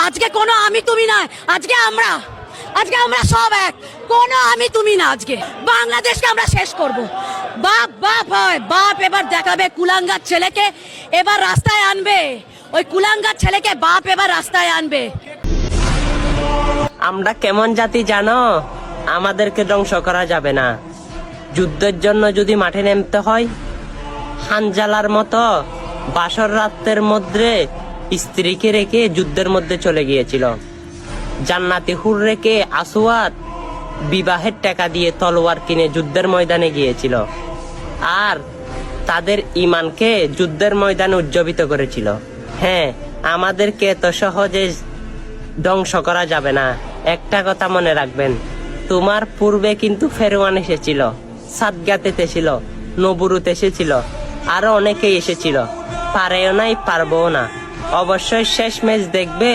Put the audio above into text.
আজকে কোনো আমি তুমি নয়, আজকে আমরা সব এক, কোনো আমি তুমি না। আজকে বাংলাদেশকে আমরা শেষ করব। বাপ বাপ হয়, বাপ এবার দেখাবে কুলাঙ্গার ছেলেকে, এবার রাস্তায় আনবে। ওই কুলাঙ্গার ছেলেকে বাপ এবার রাস্তায় আনবে। আমরা কেমন জাতি জানো? আমাদেরকে ধ্বংস করা যাবে না। যুদ্ধের জন্য যদি মাঠে নামতে হয়, হানজালার মতো বাসর রাতের মধ্যে স্ত্রীকে রেখে যুদ্ধের মধ্যে চলে গিয়েছিল। জান্নাতি হুর রেখে আসওয়াদ বিবাহের টাকা দিয়ে তলোয়ার কিনে যুদ্ধের ময়দানে গিয়েছিল, আর তাদের ইমানকে যুদ্ধের ময়দানে উজ্জীবিত করেছিল। হ্যাঁ, আমাদেরকে এত সহজে ধ্বংস করা যাবে না। একটা কথা মনে রাখবেন, তোমার পূর্বে কিন্তু ফেরওয়ান এসেছিল, সাদগাত এসেছিল, নবুরুত এসেছিল, আরো অনেকেই এসেছিল। পারেও নাই, পারবো না। অবশ্যই শেষ ম্যাচ দেখবে।